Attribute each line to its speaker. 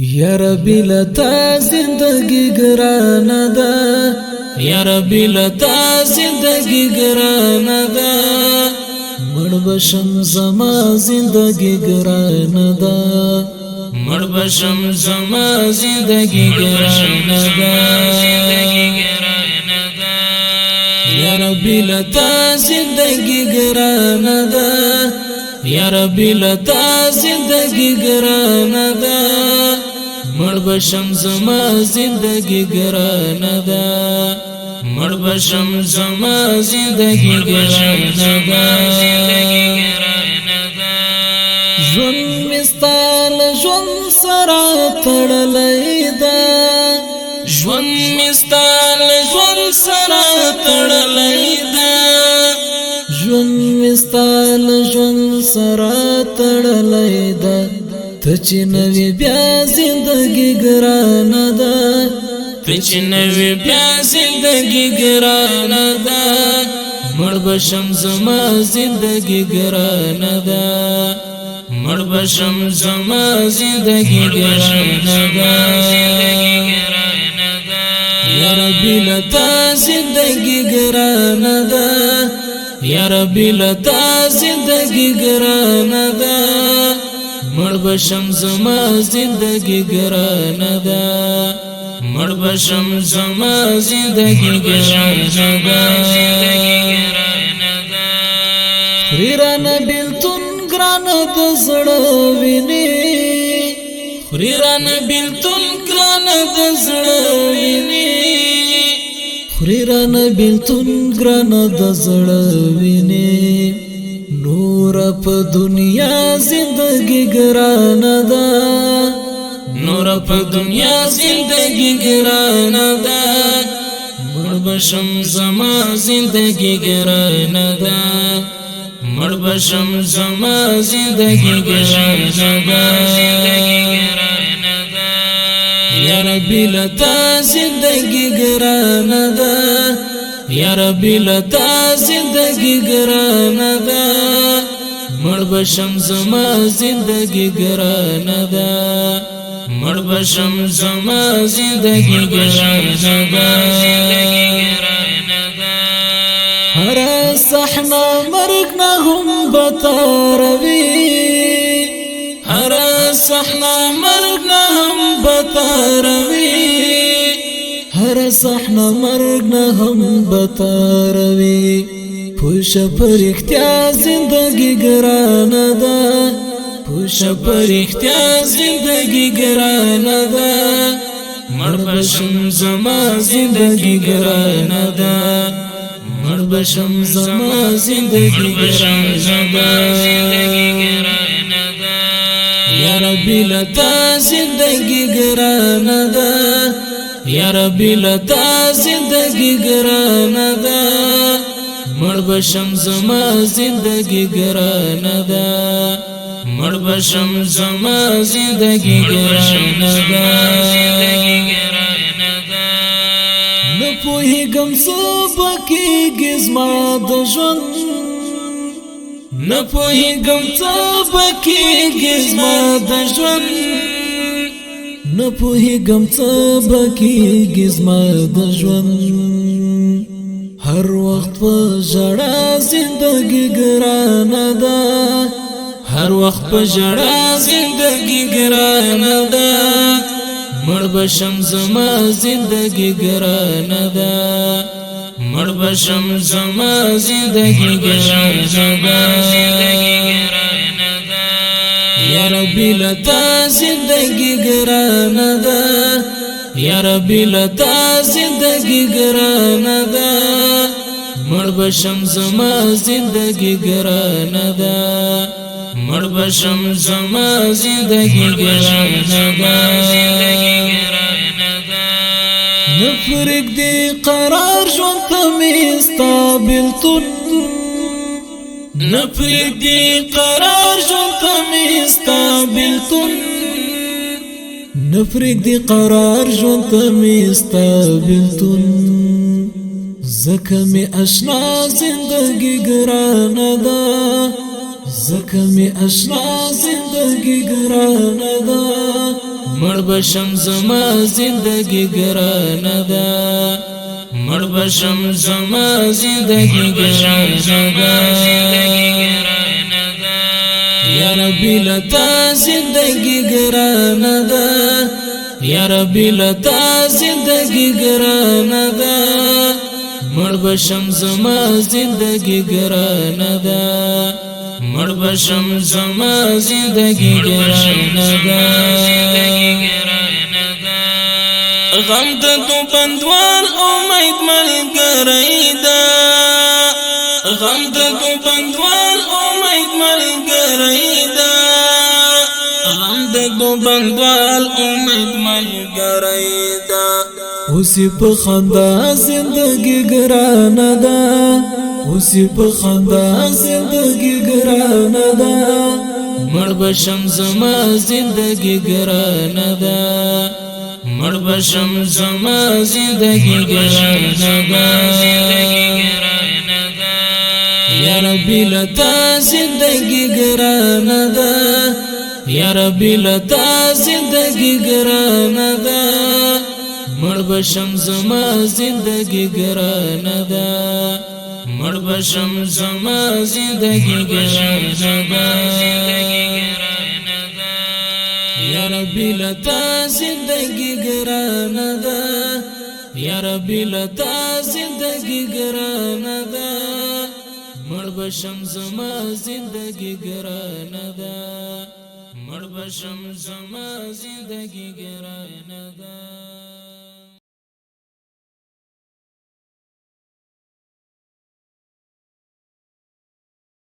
Speaker 1: یا ربی لتا زندگی گرانه ده یا ربی لتا زندگی گرانه ده مړ بشم زما زندگی گرانه ده مړ بشم زما زندگی گرانه ده یا ربی لتا زندگی گرانه ده یا ربی لتا زندگی گرانه ده مړ بشم زما زندگی گرانه ده مړ بشم زما زندگی گرانه ده ژوند مستال ژوند سره تړلې ده ژوند مستال ژوند سره تړلې ده ژوند مستال ژوند سره تړلې ده ته چې نوې بیا زندگی ګرانه ده ته چې نوې بیا زندگی ګرانه ده مړ بشم زما زندگی ګرانه ده مړ بشم زما زندگی ګرانه ده یا ربی لتا زندگی ګرانه ده یا ربی لتا زندگی ګرانه ده مړ بشم زما زندگی گرانه ده مړ بشم زما زندگی گرانه ده خریرانه بیلتون گرانه ده زړه ویني خریرانه بیلتون گرانه ده زړه ویني خریرانه بیلتون گرانه ده زړه ویني نور په دنیا زندگی گرانه ده نور په دنیا زندگی گرانه ده مړ بشم زما زندگی گرانه ده مړ بشم زما زندگی گرانه ده یا ربی لتا زندگی گرانه ده یا ربی لتا زندگی گرانه ده مړ بشم زما زندگی گرانه ده مړ بشم زما زندگی گرانه ده هر صحنه مرګ نه هم بتاروي هر صحنه مرګ نه هم بتاروي هر صحنه مرګ نه هم بتاروي پوش پر اختیار زندگی گرانه ده پوش پر اختیار زندگی گرانه ده مړ بشم زما زندگی گرانه ده مړ بشم زما زندگی گرانه ده یا ربی لتا زندگی گرانه ده یا ربی لتا زندگی گرانه ده مړ بشم زما زندگی گرانه ده مړ بشم زما زندگی گرانه ده نه پوهیږم څه پکېږي زما د ژوند نه پوهیږم څه پکېږي زما د ژوند نه پوهیږم څه پکېږي زما د ژوند هر وخت په ژړا زندگی ګرانه ده هر وخت په ژړا زندگی ګرانه ده مړ بشم زما زندگی ګرانه ده مړ بشم زما زندگی ګرانه ده یا ربی لتا زندگی ګرانه ده یا ربی لتا زندگی ګرانه ده مړ بشم زما زندگی ګرانه ده مړ بشم زما زندگی ګرانه ده نفرق دی قرار ژوند ته مې ستا بیلتون نفرق دی قرار ژوند ته مې ستا بیلتون نفرق دی قرار ژوند ته مې ستا بیلتون زکه مې اشنا زندگی ګرانه ده زکه می اشنا زندگی گرانه ده مړ بشم زما زندگی ګرانه ده مړ بشم زما زندگی ګرانه ده یا ربی لتا زندگی ګرانه ده یا ربی لتا زندگی ګرانه ده مړ بشم زما زندگی ګرانه ده مړ بشم زما زندگی ګرانه ده غم د تو بندوال امید ملګری ده غم د تو بندوال امید ملګری ده غم د تو بندوال امید ملګری ده اوسی په خندا زندگی ګرانه ده اوسی په خندا زندگی ګرانه ده مړ بشم زما زندگی ګرانه ده مړ بشم زما زندگی ګرانه ده یا ربی لتا زندگی ګرانه ده یا ربی لتا زندگی ګرانه ده مړ بشم زما زندگی ګرانه ده مړ بشم زما زندگی ګرانه ده یا ربی لتا زندگی ګرانه ده یا ربی لتا زندگی ګرانه ده مړ بشم زما زندگی ګرانه ده مړ بشم زما زندگی ګرانه ده